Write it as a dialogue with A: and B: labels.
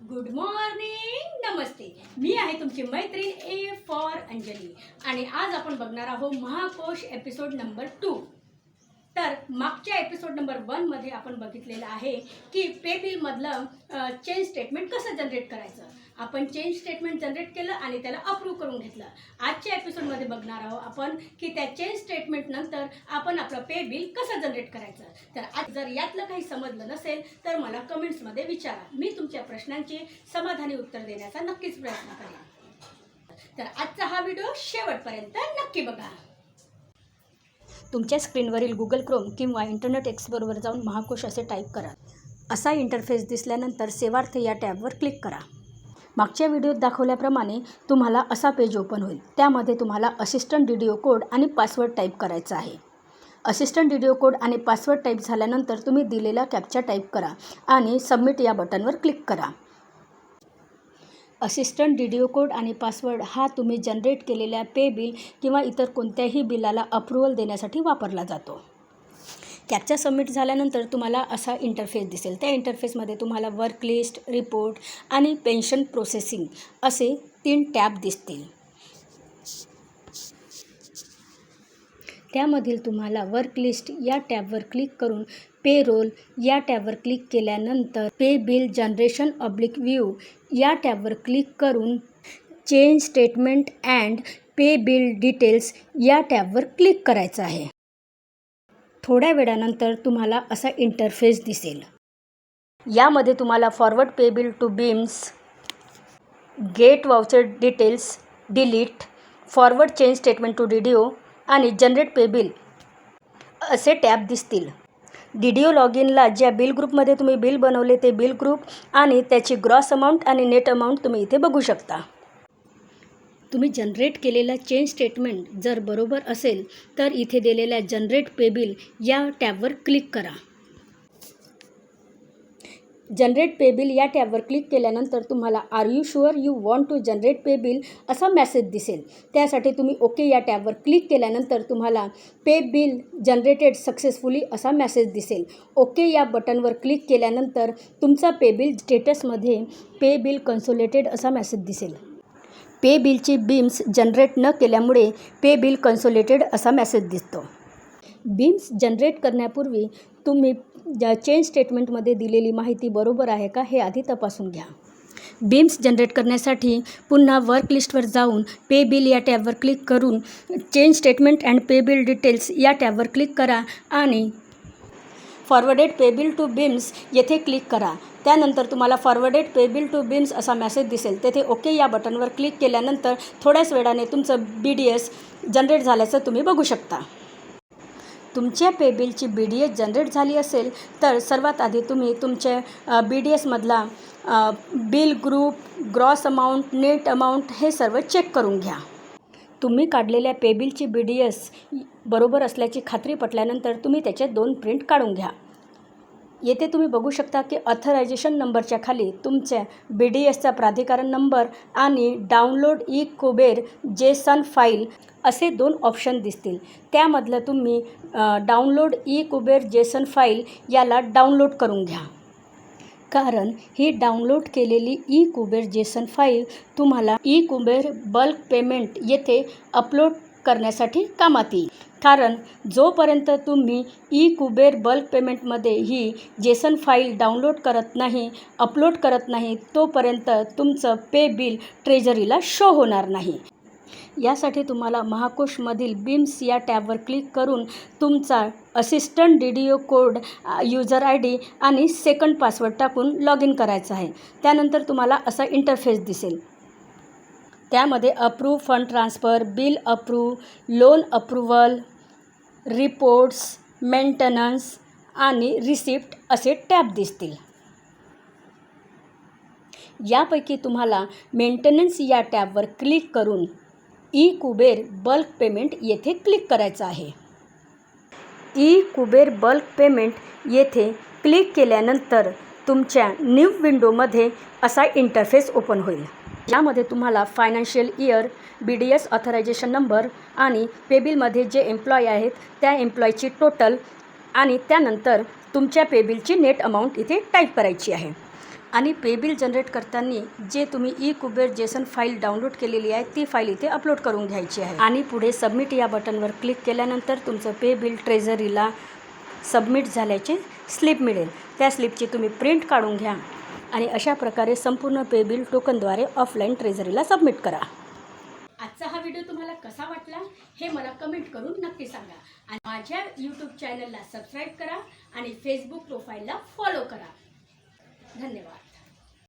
A: Good morning, नमस्ते. मी आहे तुमची मैत्रीण ए फॉर अंजली आणि आज आपण बघणार आहोत महाकोश एपिसोड नंबर 2. तर मागच्या एपिसोड नंबर 1 मध्ये आपण बघितलेलं आहे की पे बिल मधलं चेंज स्टेटमेंट कसं जनरेट करायचं. आपण चेंज स्टेटमेंट जनरेट केलं आणि त्याला अप्रूव्ह करून घेतलं. आजच्या एपिसोडमध्ये बघणार आहोत आपण की त्या चेंज स्टेटमेंट नंतर आपण आपलं पे बिल कसं जनरेट करायचं. तर आज जर यातलं काही समजलं नसेल तर मला कमेंट्समध्ये विचारा. मी तुमच्या प्रश्नांची समाधानी उत्तर देण्याचा नक्कीच प्रयत्न करेन. तर आजचा हा व्हिडिओ शेवटपर्यंत नक्की बघा. तुमच्या स्क्रीनवरील गुगल क्रोम किंवा इंटरनेट एक्सप्लोरवर जाऊन महाकोश असे टाईप करा. असा इंटरफेस दिसल्यानंतर सेवार्थ या टॅबवर क्लिक करा. मागच्या व्हिडिओत दाखवल्याप्रमाणे तुम्हाला असा पेज ओपन होईल. त्यामध्ये तुम्हाला असिस्टंट डीडीओ कोड आणि पासवर्ड टाईप करायचा आहे. असिस्टंट डीडीओ कोड आणि पासवर्ड टाईप झाल्यानंतर तुम्ही दिलेला कॅप्चा टाईप करा आणि सबमिट या बटनवर क्लिक करा. असिस्टंट डीडीओ कोड आणि पासवर्ड हा तुम्ही जनरेट केलेल्या पे बिल किंवा इतर कोणत्याही बिलाला अप्रूव्हल देण्यासाठी वापरला जातो. कॅप्चा सबमिट झाल्यानंतर तुम्हाला असा इंटरफेस दिसेल. त्या इंटरफेसमध्ये तुम्हाला वर्क लिस्ट, रिपोर्ट आणि पेन्शन प्रोसेसिंग असे 3 टॅब दिसतील. त्यामधील तुम्हाला वर्क लिस्ट या टॅबवर क्लिक करून पे रोल या टॅबवर क्लिक केल्यानंतर पे बिल जनरेशन /व्ह्यू या टॅबवर क्लिक करून change statement and pay bill details या टॅबवर क्लिक करायचं आहे. थोड्या वेळानंतर तुम्हाला असा इंटरफेस दिसेल. यामध्ये तुम्हाला forward pay bill to BEAMS, get voucher details, delete, forward change statement to DDO आणि जनरेट पे बिल असे टॅब दिसतील. डीडीओ लॉग इनला ज्या बिल ग्रुपमध्ये तुम्ही बिल बनवले ते बिल ग्रुप आणि त्याची ग्रॉस अमाऊंट आणि नेट अमाऊंट तुम्ही इथे बघू शकता. तुम्ही जनरेट केलेला चेंज स्टेटमेंट जर बरोबर असेल तर इथे दिलेल्या जनरेट पे बिल या टॅबवर क्लिक करा. जनरेट पे बिल या टॅबवर क्लिक केल्यानंतर तुम्हाला are you sure you want to generate pay bill असा मेसेज दिसेल. त्यासाठी तुम्ही ओके या टॅबवर क्लिक केल्यानंतर तुम्हाला पे बिल जनरेटेड सक्सेसफुली असा मेसेज दिसेल. ओके या बटनवर क्लिक केल्यानंतर तुमचा पे बिल स्टेटसमध्ये पे बिल कन्सोलेटेड असा मेसेज दिसेल. पे बिलची बीम्स जनरेट न केल्यामुळे पे बिल कन्सोलेटेड असा मेसेज दिसतो. बीम्स जनरेट करण्यापूर्वी तुम्ही चेंज स्टेटमेंटमध्ये दिलेली माहिती बरोबर आहे का हे आधी तपासून घ्या. बीम्स जनरेट करण्यासाठी पुन्हा वर्क लिस्टवर जाऊन पे बिल या टॅबवर क्लिक करून change statement and pay bill details या टॅबवर क्लिक करा आणि forwarded pay bill to BEAMS येथे क्लिक करा. त्यानंतर तुम्हाला forwarded pay bill to BEAMS असा मेसेज दिसेल. तेथे ओके या बटनवर क्लिक केल्यानंतर थोड्याच वेळाने तुमचं BDS जनरेट झाल्याचं तुम्ही बघू शकता. तुमच्या पे बिलची BDS जनरेट झाली असेल तर सर्वात आधी तुम्ही तुमच्या BDSमधला bill group, gross amount, net amount हे सर्व चेक करून घ्या. तुम्ही काढलेल्या पे बिलची BDS बरोबर असल्याची खात्री पटल्यानंतर तुम्ही त्याचे 2 प्रिंट काढून घ्या. येथे तुम्ही बघू शकता की ऑथरायझेशन नंबरच्या खाली तुमच्या BDSचा प्राधिकरण नंबर आणि download E Kuber Jason file असे 2 ऑप्शन दिसतील. त्यामधलं तुम्ही download E Kuber Jason file याला डाउनलोड करून घ्या. कारण ही डाउनलोड केलेली ई कुबेर जेसन फाईल तुम्हाला ई कुबेर बल्क पेमेंट येथे अपलोड करण्यासाठी कामात येईल. कारण जोपर्यंत तुम्ही ई कुबेर बल्क पेमेंटमध्ये ही जेसन फाईल डाउनलोड करत नाही, अपलोड करत नाही, तोपर्यंत तुमचं पे बिल ट्रेझरीला शो होणार नाही. यासाठी तुम्हाला महाकोशमधील बीम्स या टॅबवर क्लिक करून तुमचा assistant DDO code, user ID आणि सेकंड पासवर्ड टाकून लॉग इन करायचं आहे. त्यानंतर तुम्हाला असा इंटरफेस दिसेल. त्यामध्ये approve fund transfer, bill approve, loan approval, reports, maintenance आणि रिसिप्ट असे टॅब दिसतील. यापैकी तुम्हाला मेंटेनन्स या टॅबवर क्लिक करून ई कुबेर बल्क पेमेंट येथे क्लिक करायचं आहे. ई कुबेर बल्क पेमेंट येथे क्लिक केल्यानंतर तुमच्या न्यू विंडोमध्ये असा इंटरफेस ओपन होईल. यामध्ये तुम्हाला financial year, BDS authorisation number आणि पे बिलमध्ये जे एम्प्लॉय आहेत त्या एम्प्लॉयची टोटल आणि त्यानंतर तुमच्या पे बिलची नेट अमाऊंट इथे टाईप करायची आहे. आणि पे बिल जनरेट करताना जे तुम्ही E Kuber Jason file download केलेली आहे ती फाईल इथे अपलोड करून घ्यायची आहे आणि पुढे सबमिट या बटनवर क्लिक केल्यानंतर तुमचं पे बिल ट्रेझरीला सबमिट झाल्याचे स्लिप मिळेल. त्या स्लिपची तुम्ही प्रिंट काढून घ्या आणि अशा प्रकारे संपूर्ण पे बिल टोकनद्वारे ऑफलाईन ट्रेझरीला सबमिट करा. आजचा हा व्हिडिओ तुम्हाला कसा वाटला हे मला कमेंट करून नक्की सांगा आणि माझ्या यूट्यूब चॅनलला सबस्क्राईब करा आणि फेसबुक प्रोफाईलला फॉलो करा. धन्यवाद.